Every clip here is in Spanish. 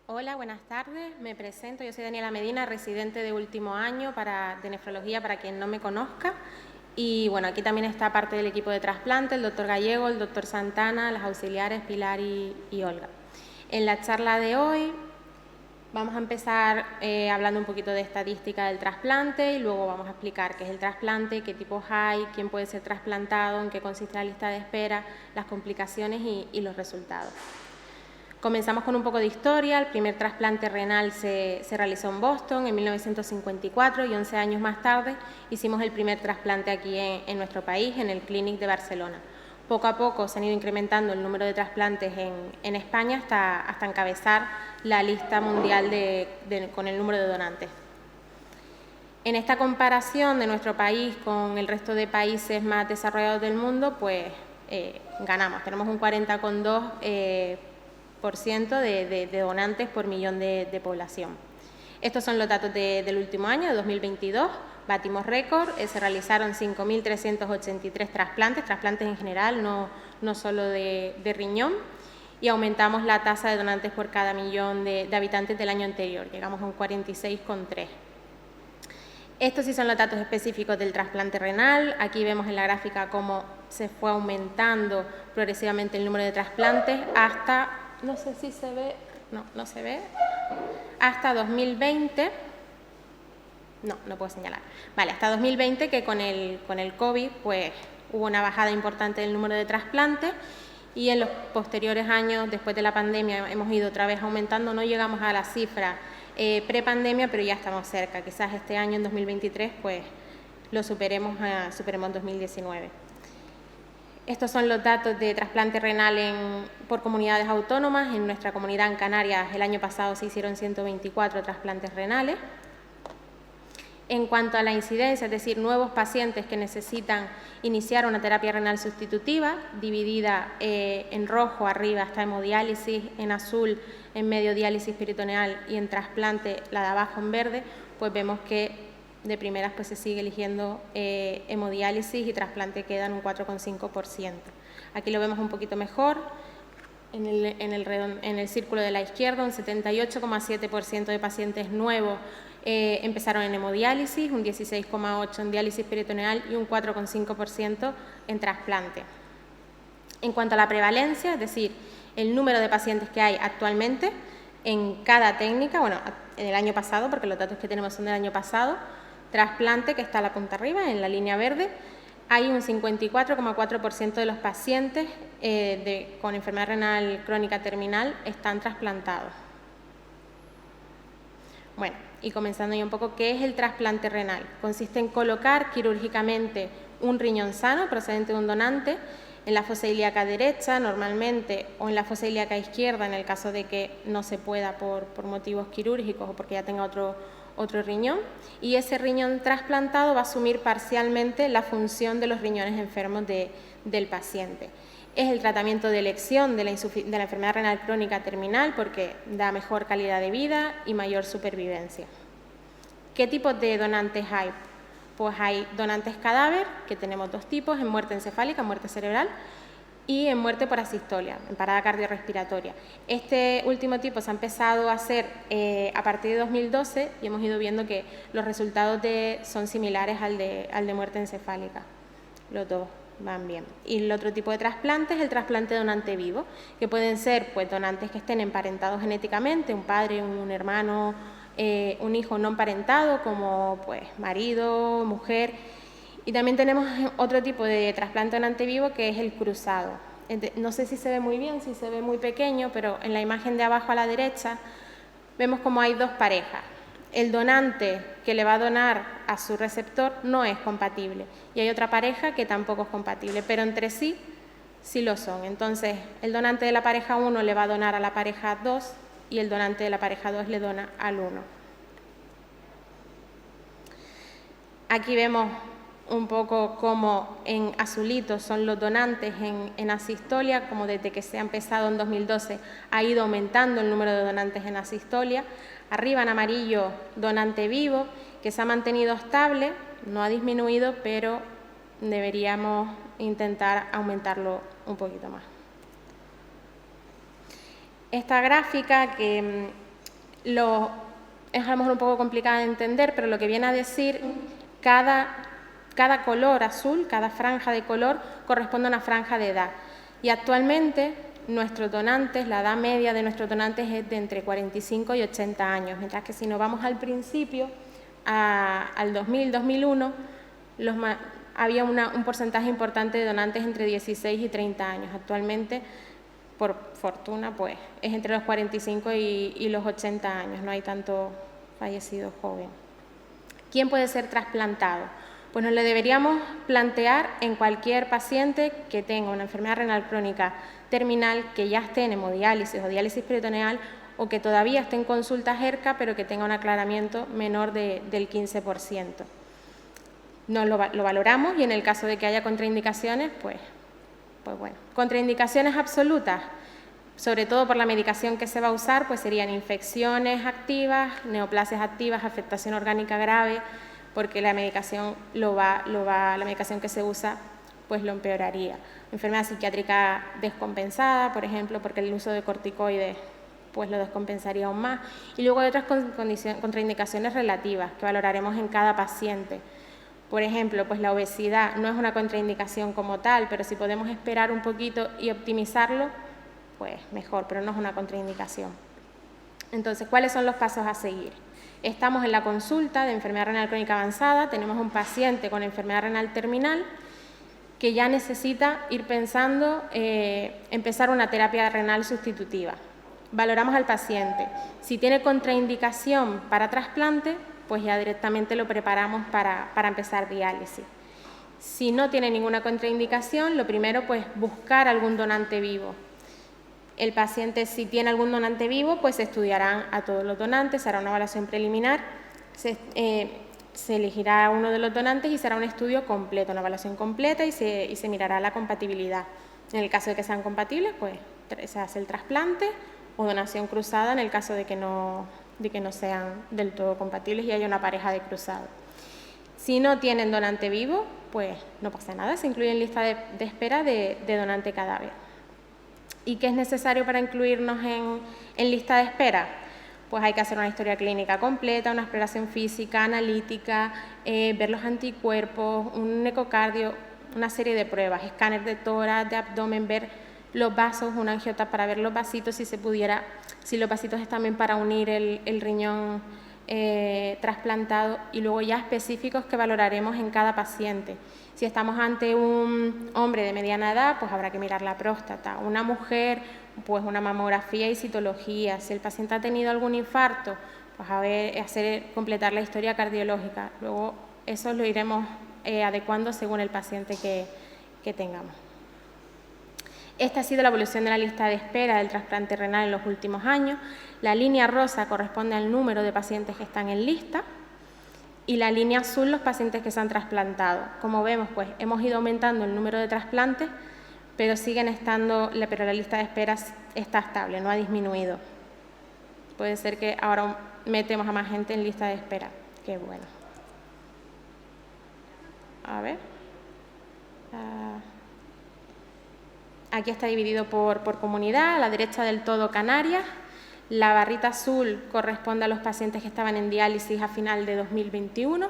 Hola, buenas tardes. Me presento. Yo soy Daniela Medina, residente de último año de nefrología, para quien no me conozca. Y bueno, aquí también está parte del equipo de trasplante, el doctor Gallego, el doctor Santana, las auxiliares Pilar y Olga. En la charla de hoy vamos a empezar hablando un poquito de estadística del trasplante y luego vamos a explicar qué es el trasplante, qué tipos hay, quién puede ser trasplantado, en qué consiste la lista de espera, las complicaciones y los resultados. Comenzamos con un poco de historia. El primer trasplante renal se realizó en Boston en 1954 y 11 años más tarde hicimos el primer trasplante aquí en nuestro país, en el Clínic de Barcelona. Poco a poco se han ido incrementando el número de trasplantes en España hasta encabezar la lista mundial con el número de donantes. En esta comparación de nuestro país con el resto de países más desarrollados del mundo, pues ganamos. Tenemos un 40,2% de donantes por millón de población. Estos son los datos del último año, de 2022. Batimos récord, se realizaron 5.383 trasplantes en general, no solo de riñón, y aumentamos la tasa de donantes por cada millón de habitantes del año anterior, llegamos a un 46,3. Estos sí son los datos específicos del trasplante renal. Aquí vemos en la gráfica cómo se fue aumentando progresivamente el número de trasplantes hasta, no sé si se ve, no se ve, hasta 2020, no puedo señalar, vale, hasta 2020, que con el COVID pues hubo una bajada importante del número de trasplantes, y en los posteriores años, después de la pandemia, hemos ido otra vez aumentando. No llegamos a la cifra prepandemia, pero ya estamos cerca. Quizás este año, en 2023, pues lo superemos 2019. Estos son los datos de trasplante renal por comunidades autónomas. En nuestra comunidad, en Canarias, el año pasado se hicieron 124 trasplantes renales. En cuanto a la incidencia, es decir, nuevos pacientes que necesitan iniciar una terapia renal sustitutiva, dividida en rojo arriba está hemodiálisis, en azul en medio diálisis peritoneal y en trasplante la de abajo en verde, pues vemos que de primeras pues se sigue eligiendo hemodiálisis, y trasplante queda en un 4,5%. Aquí lo vemos un poquito mejor. En el círculo de la izquierda, un 78,7% de pacientes nuevos empezaron en hemodiálisis, un 16,8% en diálisis peritoneal y un 4,5% en trasplante. En cuanto a la prevalencia, es decir, el número de pacientes que hay actualmente en cada técnica, bueno, en el año pasado, porque los datos que tenemos son del año pasado, trasplante, que está a la punta arriba, en la línea verde, hay un 54,4% de los pacientes con enfermedad renal crónica terminal están trasplantados. Bueno, y comenzando ya un poco, ¿qué es el trasplante renal? Consiste en colocar quirúrgicamente un riñón sano procedente de un donante en la fosa ilíaca derecha normalmente, o en la fosa ilíaca izquierda en el caso de que no se pueda por motivos quirúrgicos o porque ya tenga otro riñón, y ese riñón trasplantado va a asumir parcialmente la función de los riñones enfermos del paciente. Es el tratamiento de elección de la enfermedad renal crónica terminal porque da mejor calidad de vida y mayor supervivencia. ¿Qué tipos de donantes hay? Pues hay donantes cadáver, que tenemos dos tipos, en muerte encefálica, muerte cerebral, y en muerte por asistolia, en parada cardiorrespiratoria. Este último tipo se ha empezado a hacer a partir de 2012 y hemos ido viendo que los resultados son similares al de muerte encefálica. Los dos van bien. Y el otro tipo de trasplante es el trasplante de donante vivo, que pueden ser pues donantes que estén emparentados genéticamente, un padre, un hermano, un hijo no emparentado, como pues marido, mujer. Y también tenemos otro tipo de trasplante donante vivo, que es el cruzado. No sé si se ve muy bien, si se ve muy pequeño, pero en la imagen de abajo a la derecha vemos como hay dos parejas. El donante que le va a donar a su receptor no es compatible, y hay otra pareja que tampoco es compatible, pero entre sí lo son. Entonces, el donante de la pareja 1 le va a donar a la pareja 2 y el donante de la pareja 2 le dona al 1. Aquí vemos un poco como en azulito son los donantes en asistolia, como desde que se ha empezado en 2012 ha ido aumentando el número de donantes en asistolia. Arriba en amarillo, donante vivo, que se ha mantenido estable, no ha disminuido, pero deberíamos intentar aumentarlo un poquito más. Esta gráfica, que Es a lo mejor un poco complicado de entender, pero lo que viene a decir, cada color azul, cada franja de color, corresponde a una franja de edad. Y actualmente nuestros donantes, la edad media de nuestros donantes es de entre 45 y 80 años, mientras que si nos vamos al principio, al 2000, 2001, había un porcentaje importante de donantes entre 16 y 30 años. Actualmente, por fortuna, pues es entre los 45 y los 80 años, no hay tanto fallecido joven. ¿Quién puede ser trasplantado? Pues nos lo deberíamos plantear en cualquier paciente que tenga una enfermedad renal crónica terminal, que ya esté en hemodiálisis o diálisis peritoneal, o que todavía esté en consulta ERCA, pero que tenga un aclaramiento menor del 15%. Nos lo valoramos y en el caso de que haya contraindicaciones, pues bueno. Contraindicaciones absolutas, sobre todo por la medicación que se va a usar, pues serían infecciones activas, neoplasias activas, afectación orgánica grave, porque la medicación la medicación que se usa pues lo empeoraría. Enfermedad psiquiátrica descompensada, por ejemplo, porque el uso de corticoides pues lo descompensaría aún más. Y luego hay otras contraindicaciones relativas que valoraremos en cada paciente. Por ejemplo, pues la obesidad no es una contraindicación como tal, pero si podemos esperar un poquito y optimizarlo, pues mejor, pero no es una contraindicación. Entonces, ¿cuáles son los pasos a seguir? Estamos en la consulta de enfermedad renal crónica avanzada, tenemos un paciente con enfermedad renal terminal que ya necesita ir pensando empezar una terapia renal sustitutiva. Valoramos al paciente. Si tiene contraindicación para trasplante, pues ya directamente lo preparamos para empezar diálisis. Si no tiene ninguna contraindicación, lo primero pues buscar algún donante vivo. El paciente, si tiene algún donante vivo, pues se estudiarán a todos los donantes, se hará una evaluación preliminar, se elegirá uno de los donantes y será un estudio completo, una evaluación completa y se mirará la compatibilidad. En el caso de que sean compatibles, pues se hace el trasplante o donación cruzada en el caso de que no sean del todo compatibles y haya una pareja de cruzado. Si no tienen donante vivo, pues no pasa nada, se incluye en lista de espera de donante cadáver. ¿Y qué es necesario para incluirnos en lista de espera? Pues hay que hacer una historia clínica completa, una exploración física, analítica, ver los anticuerpos, un ecocardio, una serie de pruebas, escáner de tórax, de abdomen, ver los vasos, una angiota para ver los vasitos, si los vasitos están bien para unir el riñón trasplantado, y luego ya específicos que valoraremos en cada paciente. Si estamos ante un hombre de mediana edad, pues habrá que mirar la próstata. Una mujer, pues una mamografía y citología. Si el paciente ha tenido algún infarto, pues completar la historia cardiológica. Luego eso lo iremos adecuando según el paciente que tengamos. Esta ha sido la evolución de la lista de espera del trasplante renal en los últimos años. La línea rosa corresponde al número de pacientes que están en lista y la línea azul los pacientes que se han trasplantado. Como vemos, pues hemos ido aumentando el número de trasplantes, pero la lista de espera está estable, no ha disminuido. Puede ser que ahora metemos a más gente en lista de espera. Qué bueno. A ver. Aquí está dividido por comunidad, a la derecha del todo Canarias. La barrita azul corresponde a los pacientes que estaban en diálisis a final de 2021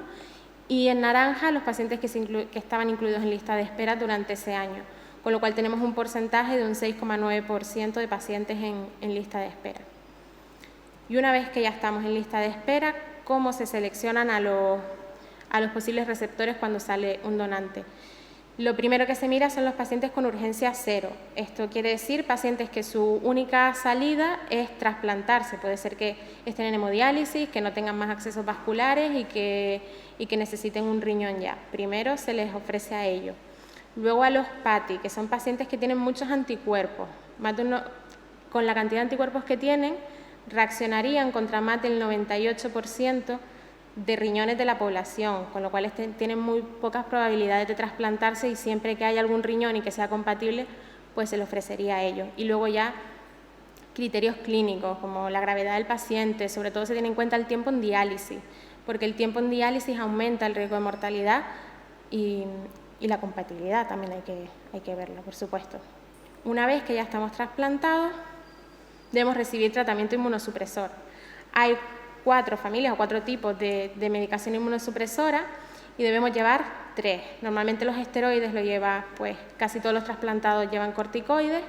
y en naranja los pacientes que estaban incluidos en lista de espera durante ese año, con lo cual tenemos un porcentaje de un 6,9% de pacientes en lista de espera. Y una vez que ya estamos en lista de espera, ¿cómo se seleccionan a los posibles receptores cuando sale un donante? Lo primero que se mira son los pacientes con urgencia cero. Esto quiere decir pacientes que su única salida es trasplantarse. Puede ser que estén en hemodiálisis, que no tengan más accesos vasculares y que necesiten un riñón ya. Primero se les ofrece a ellos. Luego a los PATI, que son pacientes que tienen muchos anticuerpos. Con la cantidad de anticuerpos que tienen, reaccionarían contra más del 98% de riñones de la población, con lo cual tienen muy pocas probabilidades de trasplantarse y siempre que haya algún riñón y que sea compatible, pues se le ofrecería a ellos. Y luego ya criterios clínicos como la gravedad del paciente, sobre todo se tiene en cuenta el tiempo en diálisis, porque el tiempo en diálisis aumenta el riesgo de mortalidad y la compatibilidad también hay que verlo, por supuesto. Una vez que ya estamos trasplantados, debemos recibir tratamiento inmunosupresor. Hay 4 familias o 4 tipos de medicación inmunosupresora y debemos llevar 3. Normalmente los esteroides lo lleva, pues casi todos los trasplantados llevan corticoides,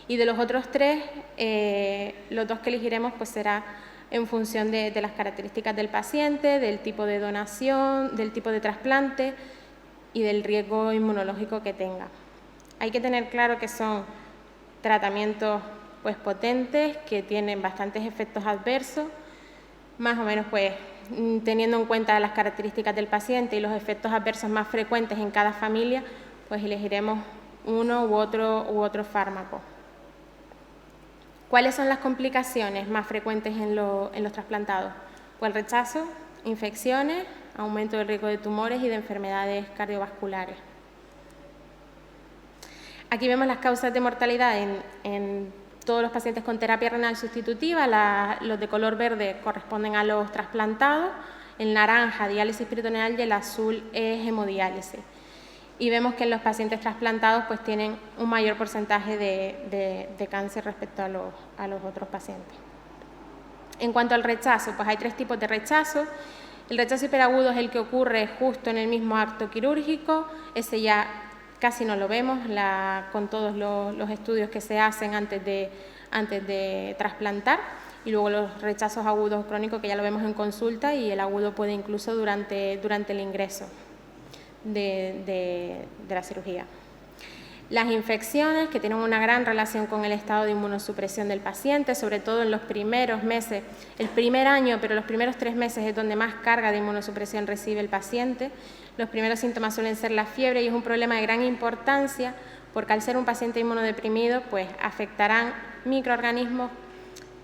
y de los otros 3, los 2 que elegiremos pues será en función de las características del paciente, del tipo de donación, del tipo de trasplante y del riesgo inmunológico que tenga. Hay que tener claro que son tratamientos pues potentes, que tienen bastantes efectos adversos, más o menos pues teniendo en cuenta las características del paciente y los efectos adversos más frecuentes en cada familia, pues elegiremos uno u otro fármaco. ¿Cuáles son las complicaciones más frecuentes en los trasplantados? Pues el rechazo, infecciones, aumento del riesgo de tumores y de enfermedades cardiovasculares. Aquí vemos las causas de mortalidad en todos los pacientes con terapia renal sustitutiva. Los de color verde corresponden a los trasplantados, el naranja diálisis peritoneal y el azul es hemodiálisis. Y vemos que en los pacientes trasplantados pues tienen un mayor porcentaje de cáncer respecto a los otros pacientes. En cuanto al rechazo, pues hay 3 tipos de rechazo. El rechazo hiperagudo es el que ocurre justo en el mismo acto quirúrgico, ese ya casi no lo vemos con todos los estudios que se hacen antes de trasplantar, y luego los rechazos agudos crónicos que ya lo vemos en consulta, y el agudo puede incluso durante el ingreso de la cirugía. Las infecciones, que tienen una gran relación con el estado de inmunosupresión del paciente, sobre todo en los primeros meses, el primer año, pero los primeros 3 meses es donde más carga de inmunosupresión recibe el paciente. Los primeros síntomas suelen ser la fiebre y es un problema de gran importancia porque al ser un paciente inmunodeprimido, pues afectarán microorganismos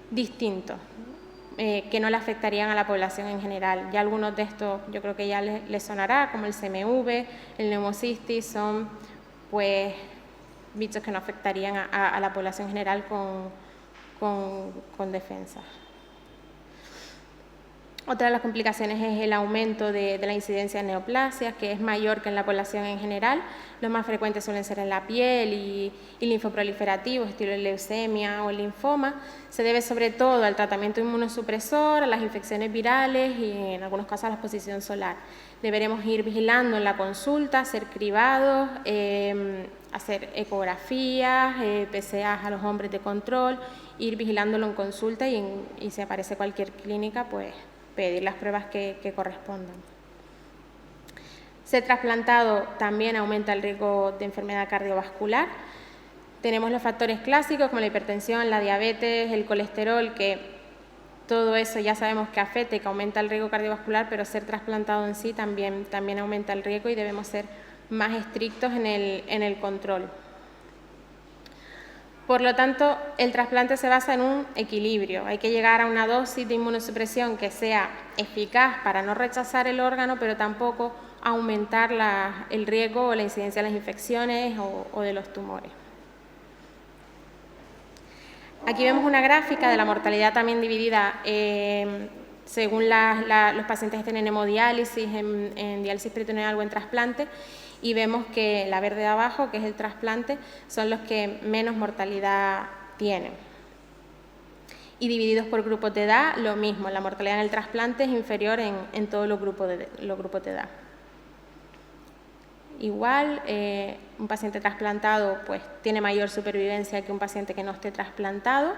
distintos que no le afectarían a la población en general. Ya algunos de estos yo creo que ya les sonará, como el CMV, el neumocistis, son pues bichos que no afectarían a la población general con defensa. Otra de las complicaciones es el aumento de la incidencia de neoplasias, que es mayor que en la población en general. Los más frecuentes suelen ser en la piel y linfoproliferativos, estilo leucemia o linfoma. Se debe sobre todo al tratamiento inmunosupresor, a las infecciones virales y en algunos casos a la exposición solar. Deberemos ir vigilando en la consulta, hacer cribados, hacer ecografías, PSAs a los hombres de control, ir vigilándolo en consulta y si aparece cualquier clínica, pues pedir las pruebas que correspondan. Ser trasplantado también aumenta el riesgo de enfermedad cardiovascular. Tenemos los factores clásicos como la hipertensión, la diabetes, el colesterol, que todo eso ya sabemos que afecta y que aumenta el riesgo cardiovascular, pero ser trasplantado en sí también aumenta el riesgo y debemos ser más estrictos en el control. Por lo tanto, el trasplante se basa en un equilibrio. Hay que llegar a una dosis de inmunosupresión que sea eficaz para no rechazar el órgano, pero tampoco aumentar el riesgo o la incidencia de las infecciones o de los tumores. Aquí vemos una gráfica de la mortalidad también dividida según los pacientes que estén en hemodiálisis, en diálisis peritoneal o en trasplante, y vemos que la verde de abajo, que es el trasplante, son los que menos mortalidad tienen. Y divididos por grupos de edad, lo mismo, la mortalidad en el trasplante es inferior en todos los grupos de edad. Igual, un paciente trasplantado pues, tiene mayor supervivencia que un paciente que no esté trasplantado.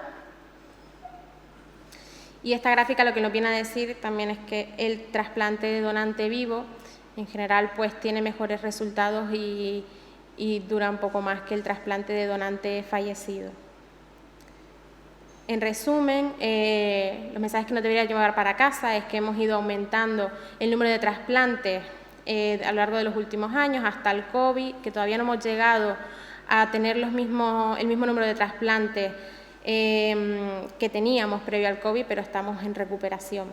Y esta gráfica lo que nos viene a decir también es que el trasplante de donante vivo en general pues tiene mejores resultados y dura un poco más que el trasplante de donante fallecido. En resumen, los mensajes que nos debería llevar para casa es que hemos ido aumentando el número de trasplantes a lo largo de los últimos años hasta el COVID, que todavía no hemos llegado a tener el mismo número de trasplantes que teníamos previo al COVID, pero estamos en recuperación.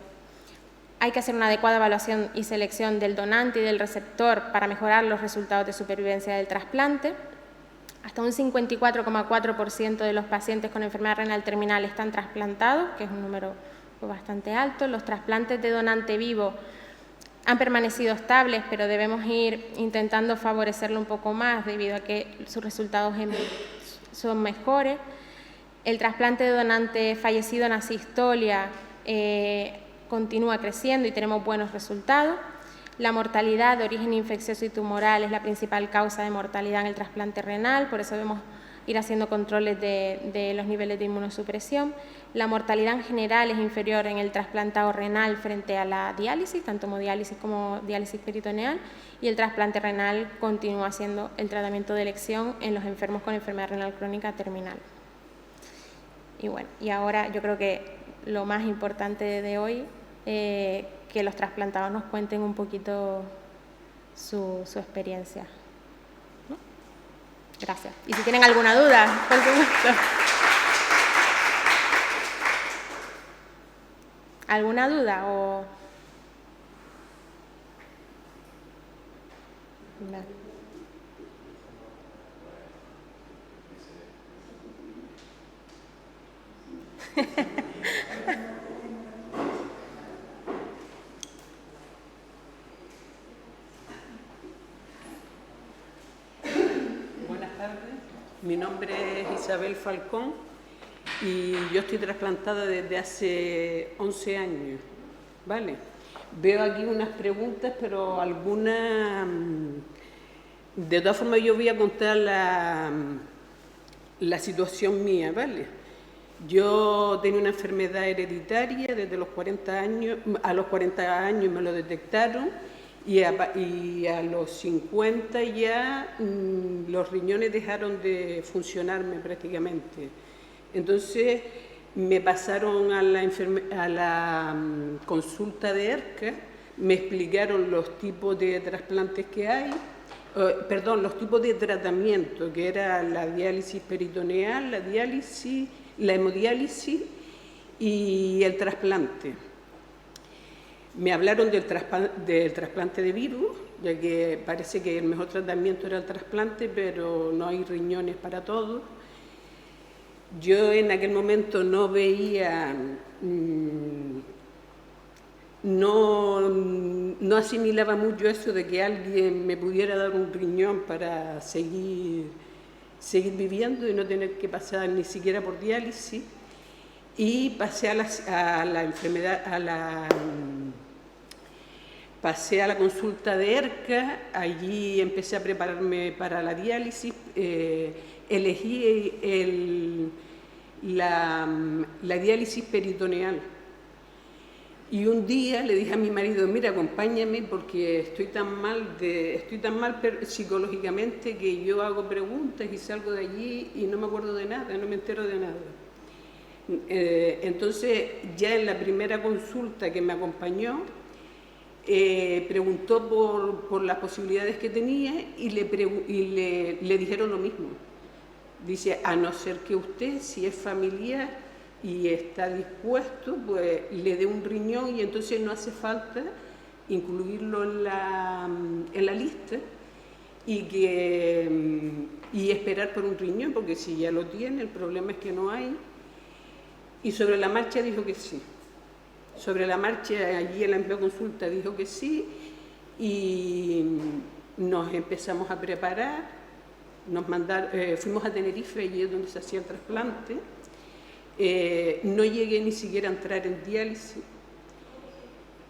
Hay que hacer una adecuada evaluación y selección del donante y del receptor para mejorar los resultados de supervivencia del trasplante. Hasta un 54,4% de los pacientes con enfermedad renal terminal están trasplantados, que es un número bastante alto. Los trasplantes de donante vivo han permanecido estables, pero debemos ir intentando favorecerlo un poco más debido a que sus resultados son mejores. El trasplante de donante fallecido en asistolia continúa creciendo y tenemos buenos resultados. La mortalidad de origen infeccioso y tumoral es la principal causa de mortalidad en el trasplante renal, por eso debemos ir haciendo controles de los niveles de inmunosupresión. La mortalidad en general es inferior en el trasplantado renal frente a la diálisis, tanto hemodiálisis como diálisis peritoneal, y el trasplante renal continúa siendo el tratamiento de elección en los enfermos con enfermedad renal crónica terminal. Y bueno, y ahora yo creo que lo más importante de hoy, que los trasplantados nos cuenten un poquito su experiencia. ¿No? Gracias. Y si tienen alguna duda, por supuesto. ¿Alguna duda o...? No. Buenas tardes, mi nombre es Isabel Falcón y yo estoy trasplantada desde hace 11 años, ¿vale? Veo aquí unas preguntas, pero algunas... De todas formas yo voy a contar la situación mía, ¿vale? Yo tenía una enfermedad hereditaria desde los 40 años, a los 40 años me lo detectaron y a los 50 ya los riñones dejaron de funcionarme prácticamente. Entonces me pasaron a la consulta de ERCA, me explicaron los tipos de trasplantes que hay, los tipos de tratamiento, que era la diálisis peritoneal, la hemodiálisis y el trasplante. Me hablaron del trasplante de virus, ya que parece que el mejor tratamiento era el trasplante, pero no hay riñones para todos. Yo en aquel momento no veía, no asimilaba mucho eso de que alguien me pudiera dar un riñón para seguir viviendo y no tener que pasar ni siquiera por diálisis. Y pasé pasé a la consulta de ERCA, allí empecé a prepararme para la diálisis, elegí la diálisis peritoneal. Y un día le dije a mi marido, mira, acompáñame porque estoy tan mal psicológicamente que yo hago preguntas y salgo de allí y no me acuerdo de nada, no me entero de nada. Entonces, ya en la primera consulta que me acompañó, preguntó por las posibilidades que tenía y le dijeron lo mismo. Dice, a no ser que usted, si es familiar y está dispuesto, pues le dé un riñón y entonces no hace falta incluirlo en la lista y esperar por un riñón, porque si ya lo tiene, el problema es que no hay. Y sobre la marcha dijo que sí. Sobre la marcha, allí en la consulta dijo que sí y nos empezamos a preparar. Fuimos a Tenerife, allí es donde se hacía el trasplante. No llegué ni siquiera a entrar en diálisis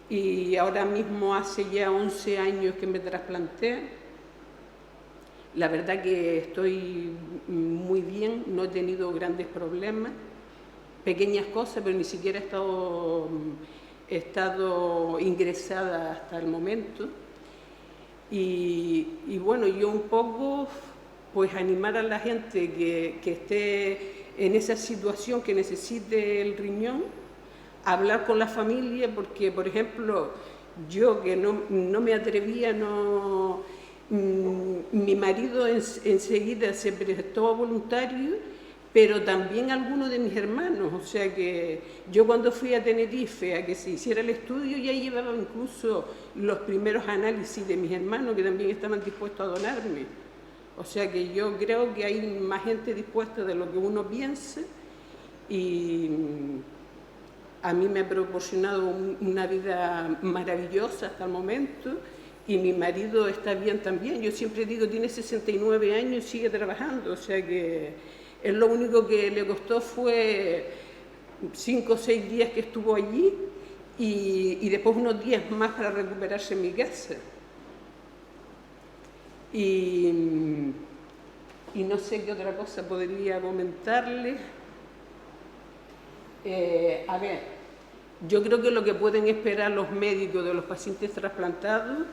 y ahora mismo hace ya 11 años que me trasplanté. La verdad que estoy muy bien, no he tenido grandes problemas, pequeñas cosas, pero ni siquiera he estado ingresada hasta el momento. Y bueno, yo un poco pues animar a la gente que esté en esa situación, que necesite el riñón, hablar con la familia, porque por ejemplo yo que no me atrevía, mi marido enseguida se prestó voluntario, pero también algunos de mis hermanos, o sea que yo cuando fui a Tenerife a que se hiciera el estudio ya llevaba incluso los primeros análisis de mis hermanos que también estaban dispuestos a donarme. O sea que yo creo que hay más gente dispuesta de lo que uno piensa y a mí me ha proporcionado una vida maravillosa hasta el momento y mi marido está bien también. Yo siempre digo, tiene 69 años y sigue trabajando, o sea que lo único que le costó fue 5 o 6 días que estuvo allí y después unos días más para recuperarse en mi casa. Y no sé qué otra cosa podría comentarles. A ver, yo creo que lo que pueden esperar los médicos de los pacientes trasplantados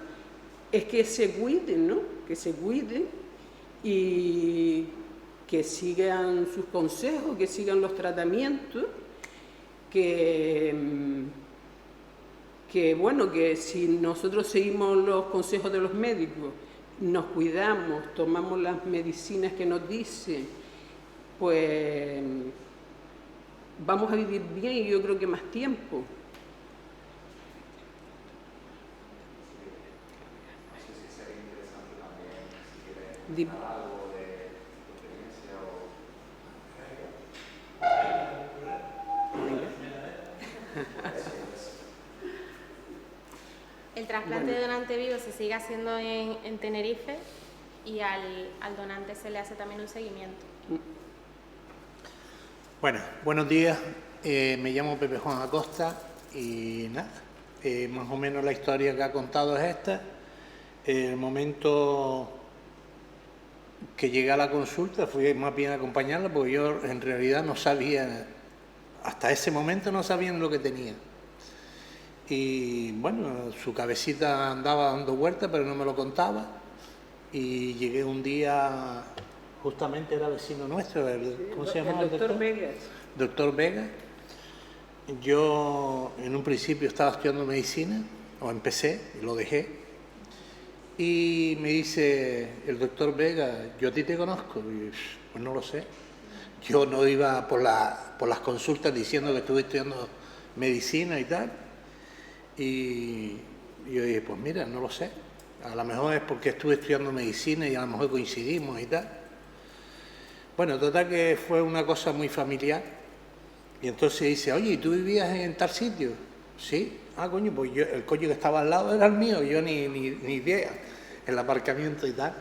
es que se cuiden, ¿no? Que se cuiden y que sigan sus consejos, que sigan los tratamientos, que bueno, que si nosotros seguimos los consejos de los médicos, nos cuidamos, tomamos las medicinas que nos dicen, pues vamos a vivir bien y yo creo que más tiempo. No sé si sería interesante también, si quieres contar algo de tu experiencia o... El trasplante de donante vivo se sigue haciendo en Tenerife y al donante se le hace también un seguimiento. Bueno, buenos días. Me llamo Pepe Juan Acosta y nada, más o menos la historia que ha contado es esta. El momento que llegué a la consulta fui más bien a acompañarla porque yo en realidad no sabía, hasta ese momento no sabía lo que tenía. Y bueno, su cabecita andaba dando vueltas, pero no me lo contaba. Y llegué un día, justamente era vecino nuestro, ¿cómo se llama? El doctor Vega. Doctor Vega. Yo en un principio estaba estudiando medicina, o empecé, y lo dejé. Y me dice el doctor Vega, yo a ti te conozco. Y pues no lo sé. Yo no iba por las consultas diciendo que estuve estudiando medicina y tal. Y yo dije, pues mira, no lo sé. A lo mejor es porque estuve estudiando medicina y a lo mejor coincidimos y tal. Bueno, total que fue una cosa muy familiar. Y entonces dice, oye, ¿y tú vivías en tal sitio? Sí. Ah, coño, pues yo, el coche que estaba al lado era el mío, yo ni idea, el aparcamiento y tal.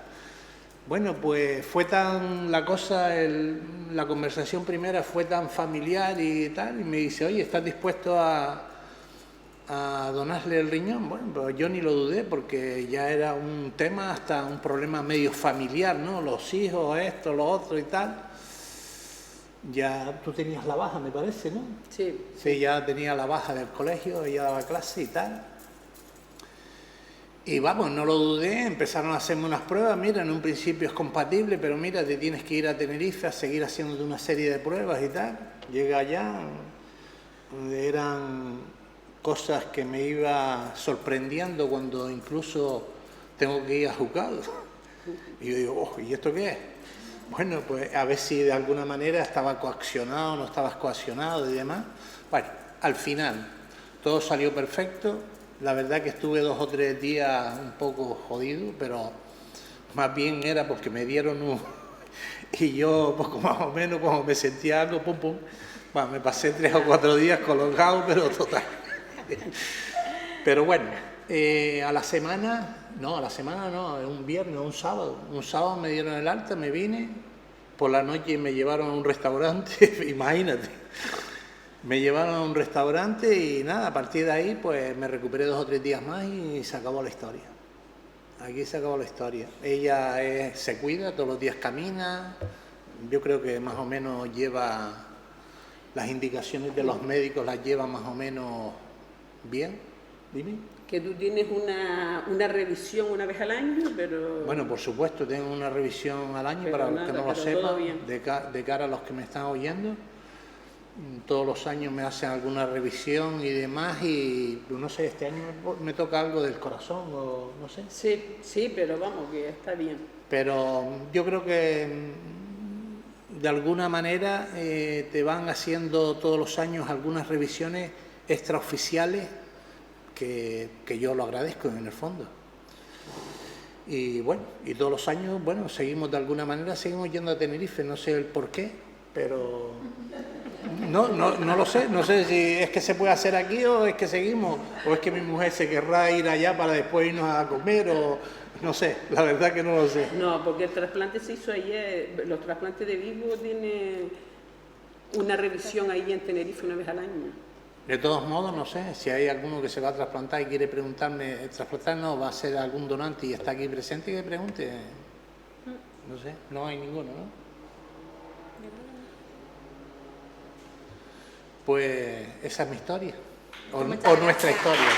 Bueno, pues fue tan la cosa, la conversación primera fue tan familiar y tal, y me dice, oye, ¿estás dispuesto a donarle el riñón? Bueno, pues yo ni lo dudé porque ya era un tema, hasta un problema medio familiar, ¿no? Los hijos, esto, lo otro y tal. Ya tú tenías la baja, me parece, ¿no? Sí. Sí, ya tenía la baja del colegio, ella daba clase y tal. Y vamos, no lo dudé, empezaron a hacerme unas pruebas, mira, en un principio es compatible, pero mira, te tienes que ir a Tenerife a seguir haciéndote una serie de pruebas y tal. Llega allá, eran cosas que me iba sorprendiendo cuando incluso tengo que ir a juzgado. Y yo digo, oh, ¿y esto qué es? Bueno, pues a ver si de alguna manera estaba coaccionado, no estabas coaccionado y demás. Bueno, al final todo salió perfecto. La verdad que estuve 2 o 3 días un poco jodido, pero más bien era porque me dieron un... y yo, poco más o menos, como me sentía algo, pum, pum. Bueno, me pasé 3 o 4 días colgado, pero total. Pero bueno, a la semana no, un viernes, un sábado me dieron el alta, me vine, por la noche me llevaron a un restaurante, imagínate, me llevaron a un restaurante y nada, a partir de ahí pues me recuperé 2 o 3 días más y se acabó la historia. Aquí se acabó la historia. Ella se cuida, todos los días camina, yo creo que más o menos lleva las indicaciones de los médicos, las lleva más o menos bien. Dime. Que tú tienes una revisión una vez al año, pero... Bueno, por supuesto, tengo una revisión al año, pero para los nada, que no lo sepan, bien. de cara a los que me están oyendo. Todos los años me hacen alguna revisión y demás, y no sé, este año me toca algo del corazón o no sé. Sí, pero vamos, que está bien. Pero yo creo que de alguna manera te van haciendo todos los años algunas revisiones extraoficiales que yo lo agradezco en el fondo. Y bueno, y todos los años, bueno, seguimos de alguna manera, seguimos yendo a Tenerife, no sé el por qué, pero no lo sé, no sé si es que se puede hacer aquí o es que seguimos, o es que mi mujer se querrá ir allá para después irnos a comer, o no sé, la verdad que no lo sé. No, porque el trasplante se hizo ayer, los trasplantes de vivo tienen una revisión ahí en Tenerife una vez al año. De todos modos, no sé, si hay alguno que se va a trasplantar y quiere preguntarme, trasplantar no, va a ser algún donante y está aquí presente, que pregunte. No sé, no hay ninguno, ¿no? Pues esa es mi historia, o nuestra historia.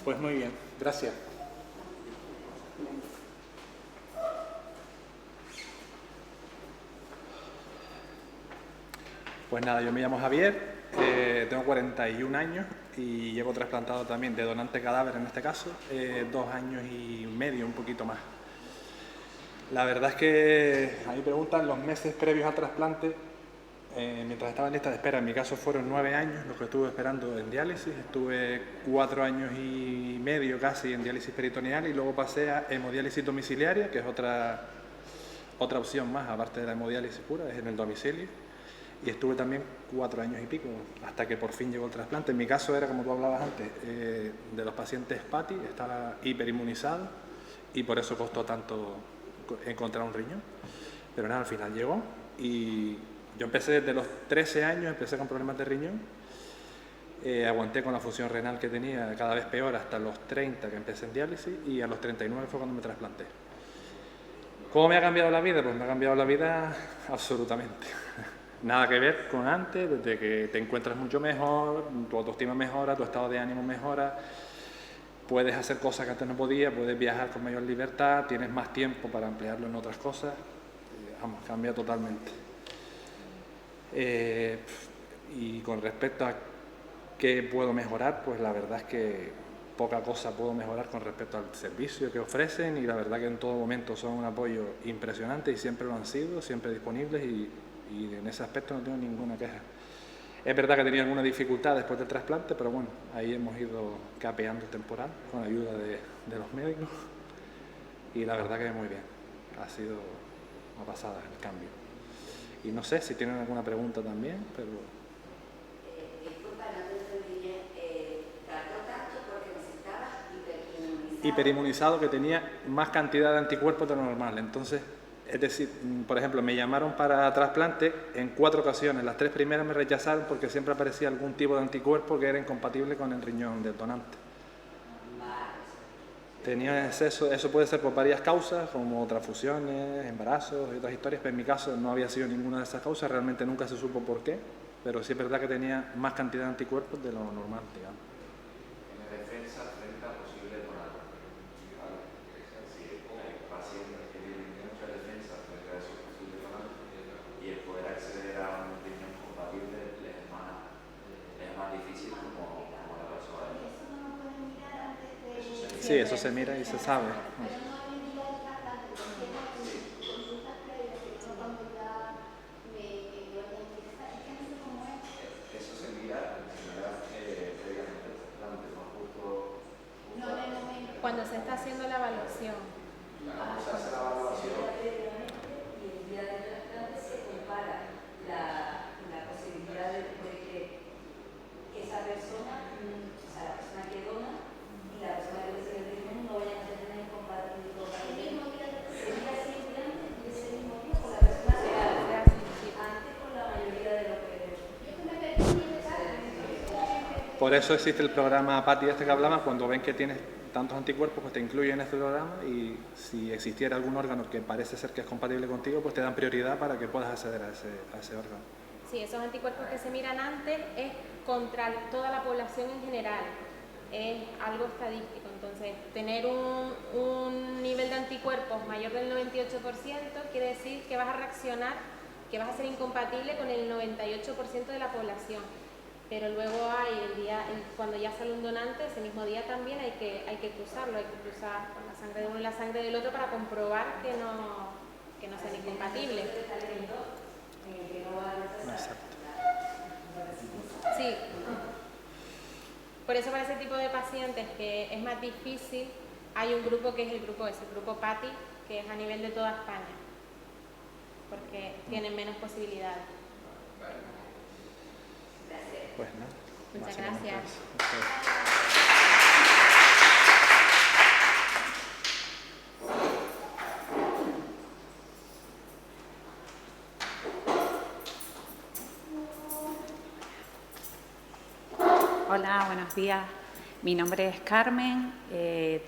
Pues muy bien, gracias. Pues nada, yo me llamo Javier, tengo 41 años y llevo trasplantado también de donante cadáver en este caso, 2 años y medio, un poquito más. La verdad es que a mí me preguntan los meses previos al trasplante, mientras estaba en lista de espera, en mi caso fueron 9 años los que estuve esperando en diálisis, estuve 4 años y medio casi en diálisis peritoneal y luego pasé a hemodiálisis domiciliaria, que es otra opción más, aparte de la hemodiálisis pura, es en el domicilio. Y estuve también 4 años y pico, hasta que por fin llegó el trasplante. En mi caso era, como tú hablabas antes, de los pacientes PATI, estaba hiperinmunizado y por eso costó tanto encontrar un riñón. Pero nada, al final llegó y yo empecé desde los 13 años, empecé con problemas de riñón. Aguanté con la función renal que tenía cada vez peor hasta los 30 que empecé en diálisis y a los 39 fue cuando me trasplanté. ¿Cómo me ha cambiado la vida? Pues me ha cambiado la vida absolutamente. Nada que ver con antes, desde que te encuentras mucho mejor, tu autoestima mejora, tu estado de ánimo mejora, puedes hacer cosas que antes no podías, puedes viajar con mayor libertad, tienes más tiempo para emplearlo en otras cosas, vamos, cambia totalmente. Y con respecto a qué puedo mejorar, pues la verdad es que poca cosa puedo mejorar con respecto al servicio que ofrecen y la verdad que en todo momento son un apoyo impresionante y siempre lo han sido, siempre disponibles y en ese aspecto no tengo ninguna queja. Es verdad que tenía alguna dificultad después del trasplante, pero bueno, ahí hemos ido capeando temporal con ayuda de los médicos y la verdad que muy bien, ha sido una pasada el cambio. Y no sé si tienen alguna pregunta también, pero... Disculpa, no te entendí bien, trató tanto porque necesitabas hiperinmunizado. Hiperinmunizado, que tenía más cantidad de anticuerpos de lo normal, entonces... Es decir, por ejemplo, me llamaron para trasplante en 4 ocasiones. Las 3 primeras me rechazaron porque siempre aparecía algún tipo de anticuerpo que era incompatible con el riñón del donante. Tenía exceso, eso puede ser por varias causas, como transfusiones, embarazos y otras historias, pero en mi caso no había sido ninguna de esas causas, realmente nunca se supo por qué, pero sí es verdad que tenía más cantidad de anticuerpos de lo normal, digamos. En defensa frente a posible donante. Si hay pacientes que tienen mucha defensa frente a esos posibles donantes y el poder acceder a un riñón compatible les es más difícil como la persona. Sí, eso se mira y se sabe. Eso se mira previamente al trasplante, no justo Cuando se está haciendo la evaluación. cuando se hace la evaluación. Y el día del trasplante se compara la posibilidad de que esa persona, o sea, la persona que dona y la persona que recibe el riñón no vayan a tener compatibilidad. Sería siempre antes y ese mismo día con la persona real, antes con la mayoría de los que... Por eso existe el programa PATI este que hablaba, cuando ven que tienes tantos anticuerpos, pues te incluyen en este programa y si existiera algún órgano que parece ser que es compatible contigo, pues te dan prioridad para que puedas acceder a ese órgano. Sí, esos anticuerpos que se miran antes es contra toda la población en general, es algo estadístico, entonces tener un nivel de anticuerpos mayor del 98% quiere decir que vas a reaccionar, que vas a ser incompatible con el 98% de la población. Pero luego cuando ya sale un donante, ese mismo día también hay que cruzarlo, hay que cruzar con la sangre de uno y la sangre del otro para comprobar que no sean incompatibles. Exacto. Sí. Por eso para ese tipo de pacientes que es más difícil, hay un grupo que es el grupo PATI, que es a nivel de toda España, porque tienen menos posibilidades. Pues no. Muchas Más o menos, gracias. pues, ok. buenos días. Mi nombre es Carmen,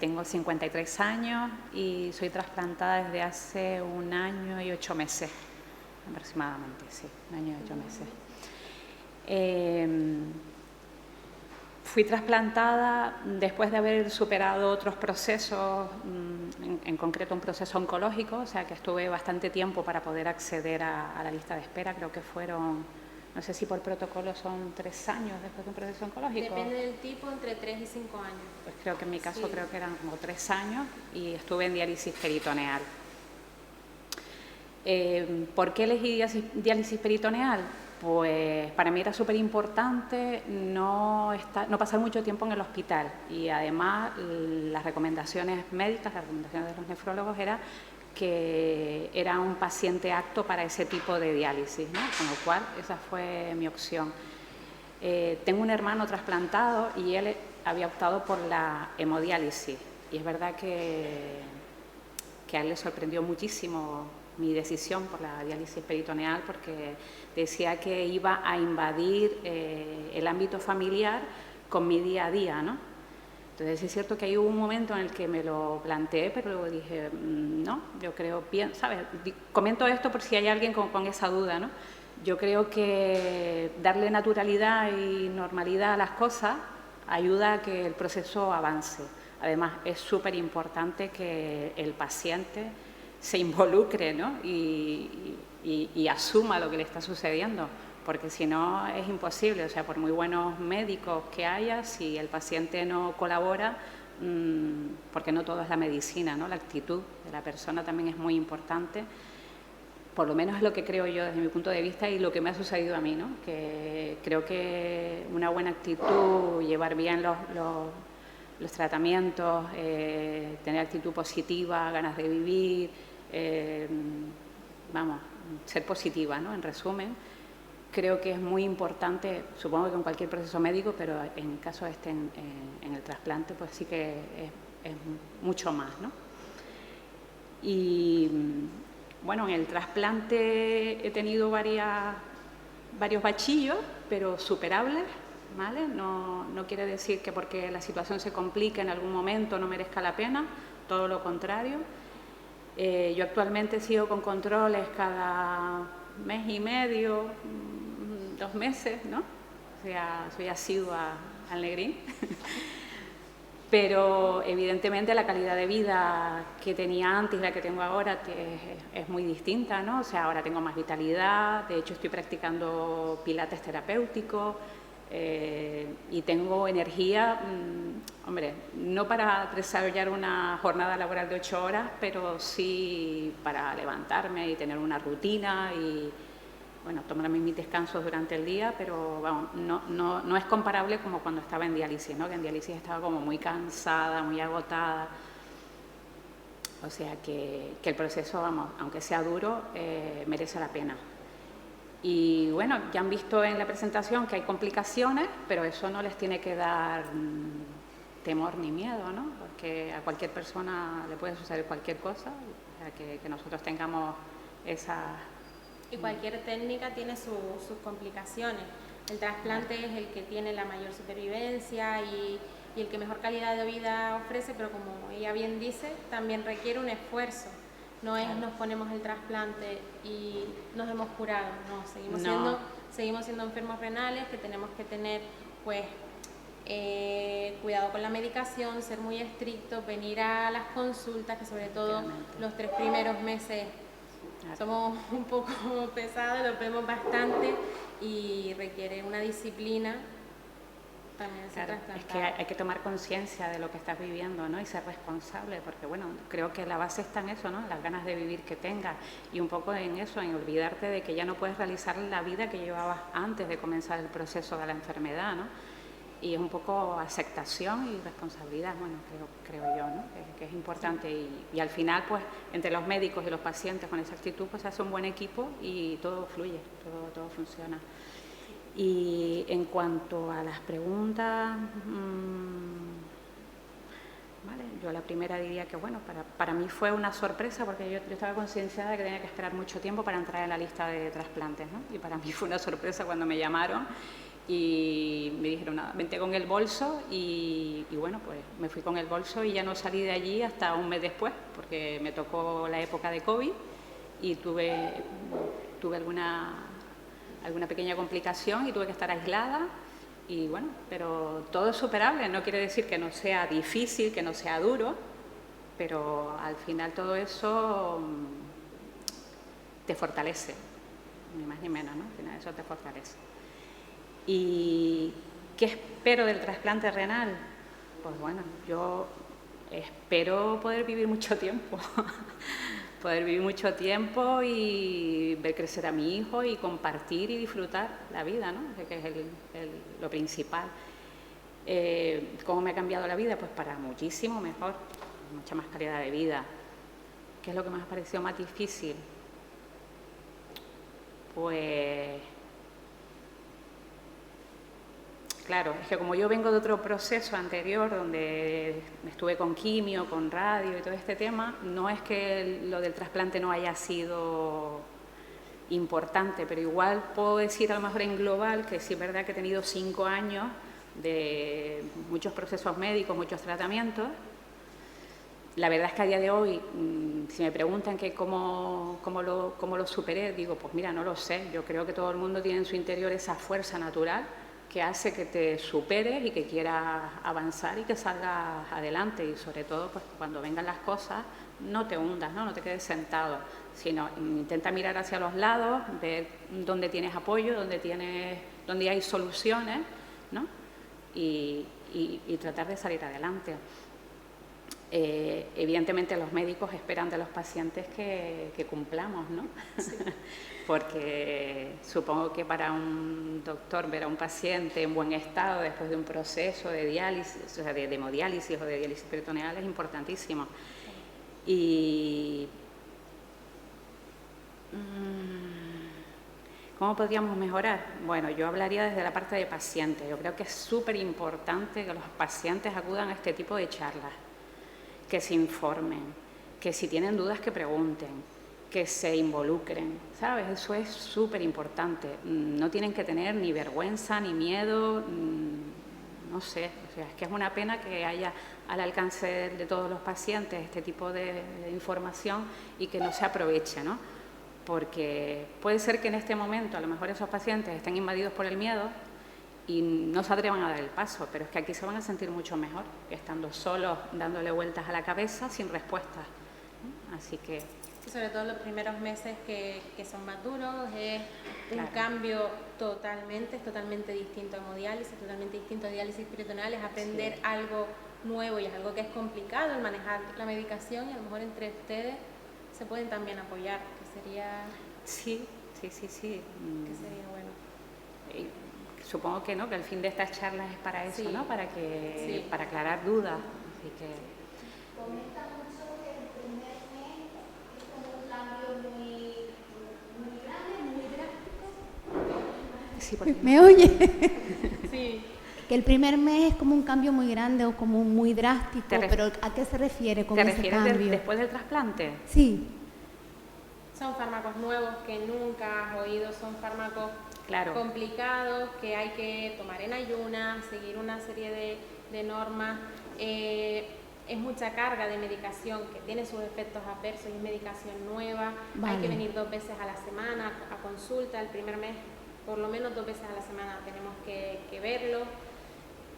tengo 53 años y soy trasplantada desde hace 1 año y 8 meses, aproximadamente, sí, 1 año y 8 meses. Fui trasplantada después de haber superado otros procesos, en concreto un proceso oncológico, o sea que estuve bastante tiempo para poder acceder a la lista de espera. Creo que fueron, no sé si por protocolo son 3 años después de un proceso oncológico. Depende del tipo, entre 3 y 5 años. Pues creo que en mi caso Sí. creo que eran como 3 años y estuve en diálisis peritoneal. ¿Por qué elegí diálisis peritoneal? Pues para mí era súper importante no pasar mucho tiempo en el hospital y además las recomendaciones médicas, las recomendaciones de los nefrólogos era que era un paciente apto para ese tipo de diálisis, ¿no? Con lo cual esa fue mi opción. Tengo un hermano trasplantado y él había optado por la hemodiálisis y es verdad que a él le sorprendió muchísimo mi decisión por la diálisis peritoneal porque decía que iba a invadir el ámbito familiar con mi día a día, ¿no? Entonces es cierto que ahí hubo un momento en el que me lo planteé, pero luego dije, no, yo creo, ¿sabes? Comento esto por si hay alguien con esa duda, ¿no? Yo creo que darle naturalidad y normalidad a las cosas ayuda a que el proceso avance. Además, es súper importante que el paciente se involucre, ¿no? y asuma lo que le está sucediendo, porque si no es imposible, o sea, por muy buenos médicos que haya, si el paciente no colabora, porque no todo es la medicina, ¿no? La actitud de la persona también es muy importante, por lo menos es lo que creo yo desde mi punto de vista y lo que me ha sucedido a mí, ¿no? Que creo que una buena actitud, llevar bien los tratamientos, tener actitud positiva, ganas de vivir, ser positiva, ¿no? En resumen, creo que es muy importante, supongo que en cualquier proceso médico, pero en caso en el trasplante, pues sí que es mucho más, ¿no? Y bueno, en el trasplante he tenido varios bachillos, pero superables, ¿vale? No quiere decir que porque la situación se complique en algún momento no merezca la pena, todo lo contrario. Yo actualmente sigo con controles cada mes y medio, 2 meses, ¿no? O sea, soy asidua al Negrín. Pero evidentemente la calidad de vida que tenía antes y la que tengo ahora es muy distinta, ¿no? O sea, ahora tengo más vitalidad, de hecho estoy practicando pilates terapéutico y tengo energía, hombre, no para desarrollar una jornada laboral de 8 horas, pero sí para levantarme y tener una rutina y, bueno, tomarme mis descansos durante el día, pero vamos, no es comparable como cuando estaba en diálisis, ¿no? Que en diálisis estaba como muy cansada, muy agotada. O sea que el proceso, vamos, aunque sea duro, merece la pena. Y bueno, ya han visto en la presentación que hay complicaciones, pero eso no les tiene que dar temor ni miedo, ¿no? Porque a cualquier persona le puede suceder cualquier cosa, o sea que nosotros tengamos esa... Y cualquier técnica tiene sus complicaciones. El trasplante es el que tiene la mayor supervivencia y el que mejor calidad de vida ofrece, pero como ella bien dice, también requiere un esfuerzo. No es nos ponemos el trasplante y nos hemos curado, no, seguimos siendo enfermos renales que tenemos que tener pues cuidado con la medicación, ser muy estrictos, venir a las consultas, que sobre todo los 3 primeros meses somos un poco pesados, los vemos bastante y requiere una disciplina también ser trasplantado. Es que hay que tomar conciencia de lo que estás viviendo, ¿no? Y ser responsable, porque bueno, creo que la base está en eso, ¿no? Las ganas de vivir que tengas y un poco en eso, en olvidarte de que ya no puedes realizar la vida que llevabas antes de comenzar el proceso de la enfermedad, ¿no? Y es un poco aceptación y responsabilidad, bueno, creo yo, ¿no? Que es importante y al final, pues, entre los médicos y los pacientes con esa actitud, pues se hace un buen equipo y todo fluye, todo funciona. Y en cuanto a las preguntas, ¿vale? Yo la primera diría que, bueno, para mí fue una sorpresa porque yo estaba concienciada de que tenía que esperar mucho tiempo para entrar en la lista de trasplantes, ¿no? Y para mí fue una sorpresa cuando me llamaron y me dijeron, nada, vente con el bolso y bueno, pues me fui con el bolso y ya no salí de allí hasta un mes después, porque me tocó la época de COVID y tuve alguna pequeña complicación y tuve que estar aislada. Y bueno, pero todo es superable, no quiere decir que no sea difícil, que no sea duro, pero al final todo eso te fortalece, ni más ni menos, ¿no? Al final eso te fortalece. ¿Y qué espero del trasplante renal? Pues bueno, yo espero poder vivir mucho tiempo, poder vivir mucho tiempo y ver crecer a mi hijo y compartir y disfrutar la vida, ¿no? Que es lo principal. ¿Cómo me ha cambiado la vida? Pues para muchísimo mejor, mucha más calidad de vida. ¿Qué es lo que me ha parecido más difícil? Pues claro, es que como yo vengo de otro proceso anterior donde estuve con quimio, con radio y todo este tema, no es que lo del trasplante no haya sido importante, pero igual puedo decir a lo mejor en global que sí es verdad que he tenido 5 años de muchos procesos médicos, muchos tratamientos. La verdad es que a día de hoy, si me preguntan que cómo lo superé, digo, pues mira, no lo sé. Yo creo que todo el mundo tiene en su interior esa fuerza natural que hace que te superes y que quieras avanzar y que salgas adelante. Y sobre todo, pues cuando vengan las cosas, no te hundas, ¿no? No te quedes sentado, sino intenta mirar hacia los lados, ver dónde tienes apoyo, dónde hay soluciones, ¿no? Y tratar de salir adelante. Evidentemente los médicos esperan de los pacientes que cumplamos, ¿no? Sí. Porque supongo que para un doctor ver a un paciente en buen estado después de un proceso de diálisis, o sea, de hemodiálisis o de diálisis peritoneal es importantísimo. Y ¿cómo podríamos mejorar? Bueno, yo hablaría desde la parte de paciente. Yo creo que es súper importante que los pacientes acudan a este tipo de charlas, que se informen, que si tienen dudas que pregunten, que se involucren, ¿sabes? Eso es súper importante. No tienen que tener ni vergüenza ni miedo, no sé, o sea, es que es una pena que haya al alcance de todos los pacientes este tipo de información y que no se aproveche, ¿no? Porque puede ser que en este momento a lo mejor esos pacientes estén invadidos por el miedo y no se atrevan a dar el paso, pero es que aquí se van a sentir mucho mejor, estando solos, dándole vueltas a la cabeza sin respuestas. Así que... Y sobre todo los primeros meses que son más duros, es un Claro. cambio totalmente distinto a hemodiálisis, totalmente distinto a diálisis peritoneal, es aprender Sí. algo nuevo y es algo que es complicado, el manejar la medicación, y a lo mejor entre ustedes se pueden también apoyar, que sería Sí. que sería bueno. Supongo que no, que el fin de estas charlas es para eso, Sí. ¿no? Para aclarar dudas. Así que Comenta mucho que el primer mes es como un cambio muy grande, muy drástico. sí, porque ¿Me oye? Sí. Que el primer mes es como un cambio muy grande o como muy drástico, Te ref- pero ¿a qué se refiere con ¿te ese refieres cambio? después del trasplante? Sí, Son fármacos nuevos que nunca has oído, son fármacos Claro. complicados que hay que tomar en ayunas, seguir una serie de normas. Es mucha carga de medicación que tiene sus efectos adversos y es medicación nueva. Vale. Hay que venir 2 veces a la semana a consulta. El primer mes, por lo menos 2 veces a la semana tenemos que verlo.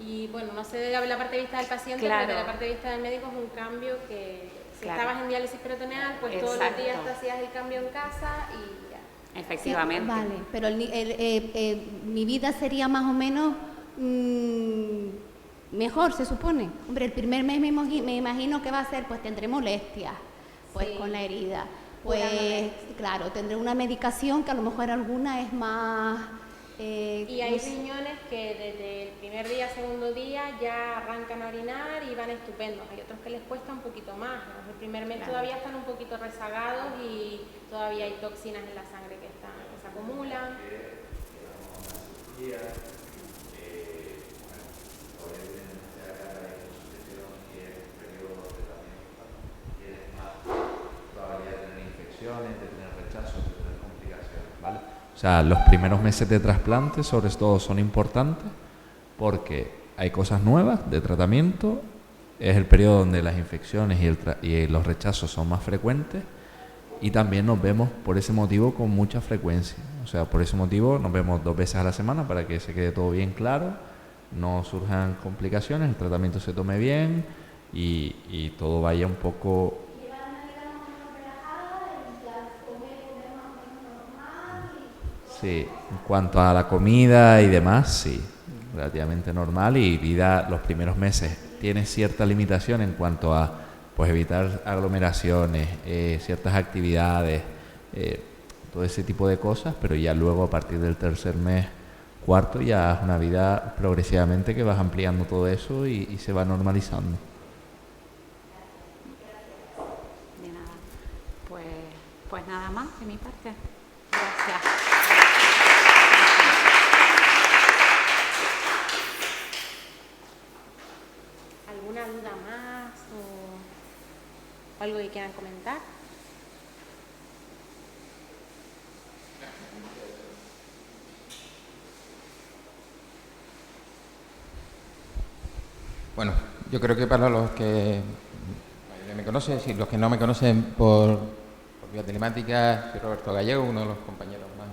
Y bueno, no sé de la parte de vista del paciente, Claro. pero de la parte de vista del médico es un cambio que si Claro. estabas en diálisis peritoneal, pues todos los días Exacto. te hacías el cambio en casa y ya. Efectivamente. sí, vale, pero mi vida sería más o menos mejor, se supone. Hombre, el primer mes me imagino que va a ser, pues tendré molestias, pues Sí. con la herida. Pura Pues molestia. claro, tendré una medicación que a lo mejor alguna es más... Y hay riñones que desde el primer día, segundo día ya arrancan a orinar y van estupendos. Hay otros que les cuesta un poquito más. ¿No? El primer mes Claro. todavía están un poquito rezagados y todavía hay toxinas en la sangre que se acumulan. Probabilidad de tener infecciones, de tener rechazos, de tener complicaciones, ¿vale? O sea, los primeros meses de trasplante sobre todo son importantes porque hay cosas nuevas de tratamiento, es el periodo donde las infecciones y los rechazos son más frecuentes y también nos vemos por ese motivo con mucha frecuencia. O sea, por ese motivo nos vemos 2 veces a la semana para que se quede todo bien claro, no surjan complicaciones, el tratamiento se tome bien y todo vaya un poco... Sí, en cuanto a la comida y demás, sí, relativamente normal y vida los primeros meses tiene cierta limitación en cuanto a pues evitar aglomeraciones, ciertas actividades, todo ese tipo de cosas, pero ya luego a partir del tercer mes, cuarto, ya es una vida progresivamente que vas ampliando todo eso y se va normalizando. De nada. Pues nada más de mi parte. Gracias. ¿Alguna duda más o algo que quieran comentar? Bueno, yo creo que para los que me conocen, y los que no me conocen por vía telemática, soy Roberto Gallego, uno de los compañeros más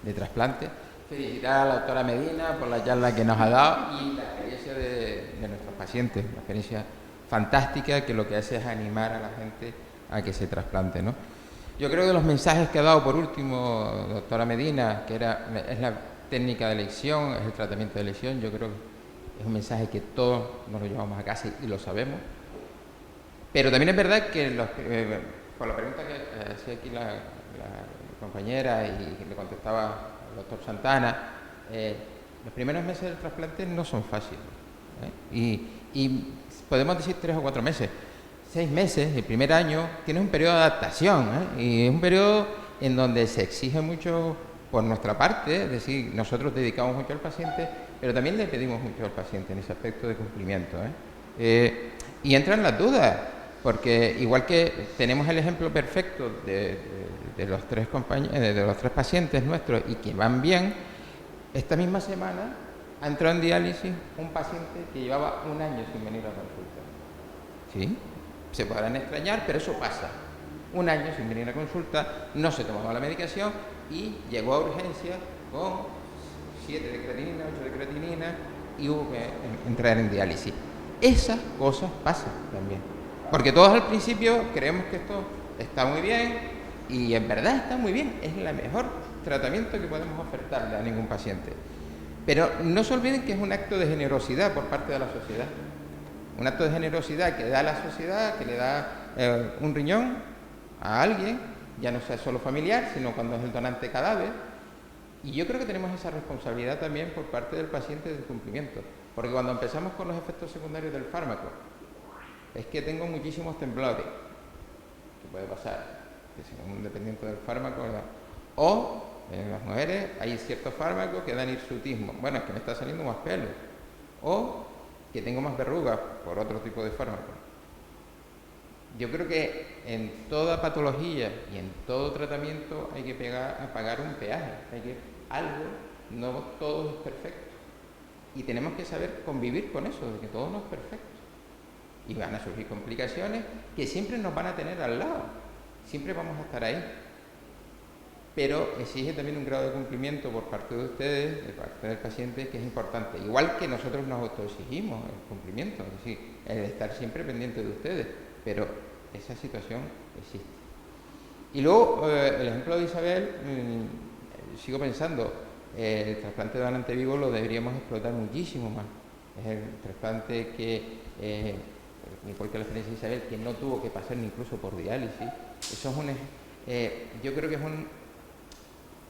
de trasplante. Felicitar a la doctora Medina por la charla que nos ha dado y la experiencia de nuestros pacientes, una experiencia fantástica que lo que hace es animar a la gente a que se trasplante, ¿no? Yo creo que los mensajes que ha dado por último doctora Medina, que es la técnica de elección, es el tratamiento de elección, yo creo que es un mensaje que todos nos lo llevamos a casa y lo sabemos. Pero también es verdad que por la pregunta que hacía aquí la compañera y le contestaba el doctor Santana, los primeros meses del trasplante no son fáciles, y podemos decir 3 o 4 meses. 6 meses, el primer año, tiene un periodo de adaptación, y es un periodo en donde se exige mucho por nuestra parte, es decir, nosotros dedicamos mucho al paciente, pero también le pedimos mucho al paciente en ese aspecto de cumplimiento. Y entran las dudas, porque igual que tenemos el ejemplo perfecto de los 3 pacientes nuestros y que van bien, esta misma semana ha entrado en diálisis un paciente que llevaba 1 año sin venir a consulta. ¿Sí? Se podrán extrañar, pero eso pasa. 1 año sin venir a consulta, no se tomaba la medicación y llegó a urgencia con 7 de creatinina, 8 de creatinina y hubo que entrar en diálisis. Esas cosas pasan también. Porque todos al principio creemos que esto está muy bien y en verdad está muy bien. Es el mejor tratamiento que podemos ofertarle a ningún paciente. Pero no se olviden que es un acto de generosidad por parte de la sociedad. Un acto de generosidad que da la sociedad, que le da un riñón a alguien, ya no sea solo familiar, sino cuando es el donante cadáver. Y yo creo que tenemos esa responsabilidad también por parte del paciente del cumplimiento. Porque cuando empezamos con los efectos secundarios del fármaco, es que tengo muchísimos temblores, que puede pasar, que según dependiente del fármaco, ¿verdad? O en las mujeres hay ciertos fármacos que dan hirsutismo. Bueno, es que me está saliendo más pelo. O que tengo más verrugas por otro tipo de fármaco. Yo creo que en toda patología y en todo tratamiento hay que pagar un peaje. No todo es perfecto. Y tenemos que saber convivir con eso, de que todo no es perfecto. Y van a surgir complicaciones que siempre nos van a tener al lado. Siempre vamos a estar ahí. Pero exige también un grado de cumplimiento por parte de ustedes, de parte del paciente, que es importante. Igual que nosotros nos autoexigimos el cumplimiento, es decir, el estar siempre pendiente de ustedes, pero esa situación existe. Y luego, el ejemplo de Isabel, sigo pensando, el trasplante de donante vivo lo deberíamos explotar muchísimo más. Es el trasplante que, igual que la experiencia de Isabel, que no tuvo que pasar ni incluso por diálisis. Eso es yo creo que es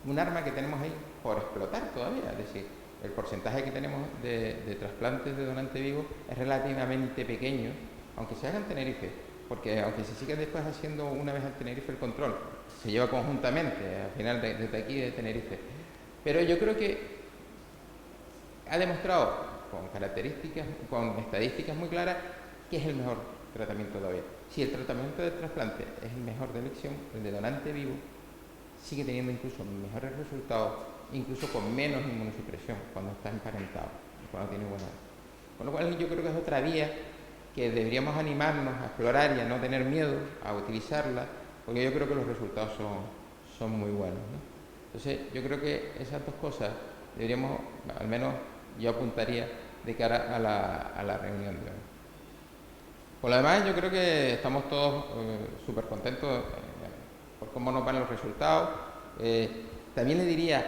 un arma que tenemos ahí por explotar todavía, es decir, el porcentaje que tenemos de trasplantes de donante vivo es relativamente pequeño, aunque se haga en Tenerife, porque aunque se siga después haciendo una vez en Tenerife el control, se lleva conjuntamente, al final desde aquí de Tenerife, pero yo creo que ha demostrado con características, con estadísticas muy claras, que es el mejor tratamiento todavía. Si el tratamiento de trasplante es el mejor de elección, el de donante vivo, sigue teniendo incluso mejores resultados, incluso con menos inmunosupresión cuando está emparentado, cuando tiene buena. Con lo cual yo creo que es otra vía que deberíamos animarnos a explorar y a no tener miedo a utilizarla, porque yo creo que los resultados son muy buenos, ¿no? Entonces yo creo que esas dos cosas deberíamos, al menos yo apuntaría de cara a la reunión de hoy. Por lo demás, yo creo que estamos todos súper contentos por cómo nos van los resultados. También le diría,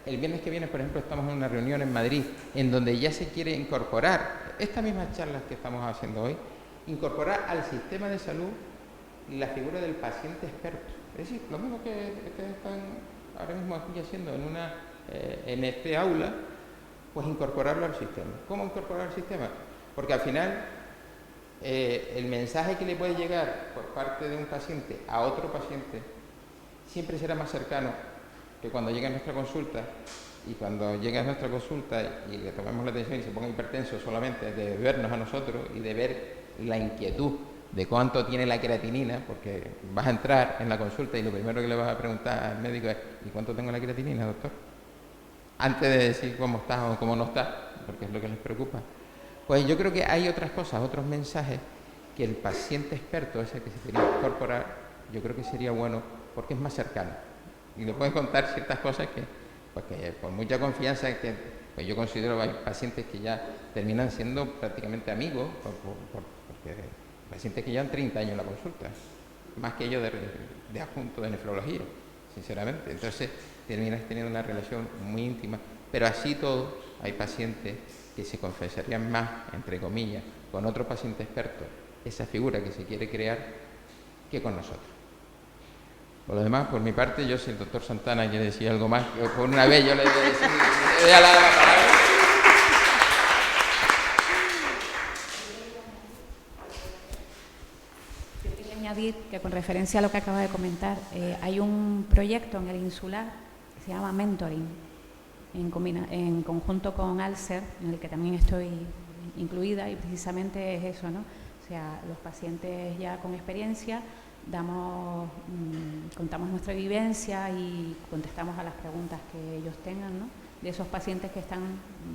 el viernes que viene, por ejemplo, estamos en una reunión en Madrid en donde ya se quiere incorporar estas mismas charlas que estamos haciendo hoy, incorporar al sistema de salud la figura del paciente experto. Es decir, lo mismo que están ahora mismo aquí haciendo en este aula, pues incorporarlo al sistema. ¿Cómo incorporar al sistema? Porque al final el mensaje que le puede llegar por parte de un paciente a otro paciente siempre será más cercano que cuando llegue a nuestra consulta, y cuando llegue a nuestra consulta y le tomemos la atención y se ponga hipertenso solamente de vernos a nosotros y de ver la inquietud de cuánto tiene la creatinina, porque vas a entrar en la consulta y lo primero que le vas a preguntar al médico es ¿y cuánto tengo la creatinina, doctor? Antes de decir cómo está o cómo no está, porque es lo que les preocupa. Pues yo creo que hay otras cosas, otros mensajes que el paciente experto, ese que se tiene que incorporar, yo creo que sería bueno porque es más cercano. Y le pueden contar ciertas cosas que por mucha confianza, que pues yo considero que hay pacientes que ya terminan siendo prácticamente amigos, porque pacientes que llevan 30 años en la consulta, más que yo de adjunto de nefrología, sinceramente. Entonces terminas teniendo una relación muy íntima, pero así todo hay pacientes que se confesarían más, entre comillas, con otro paciente experto, esa figura que se quiere crear, que con nosotros. Por lo demás, por mi parte, yo si el doctor Santana quiere decir algo más, por una vez yo le voy a decir, le voy a dar la palabra. Yo quería añadir que con referencia a lo que acaba de comentar, hay un proyecto en el Insular que se llama Mentoring, en conjunto con Alcer, en el que también estoy incluida, y precisamente es eso, ¿no? O sea, los pacientes ya con experiencia contamos nuestra vivencia y contestamos a las preguntas que ellos tengan, ¿no? De esos pacientes que están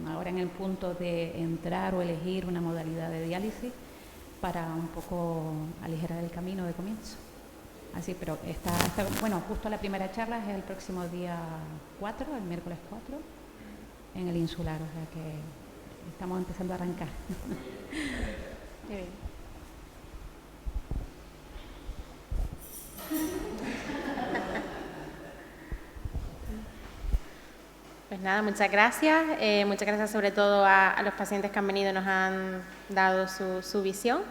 ahora en el punto de entrar o elegir una modalidad de diálisis para un poco aligerar el camino de comienzo. Así, pero bueno, justo la primera charla es el próximo día 4, el miércoles 4, en el Insular, o sea que estamos empezando a arrancar. Pues nada, muchas gracias sobre todo a los pacientes que han venido y nos han dado su visión,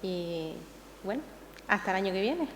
y bueno, hasta el año que viene.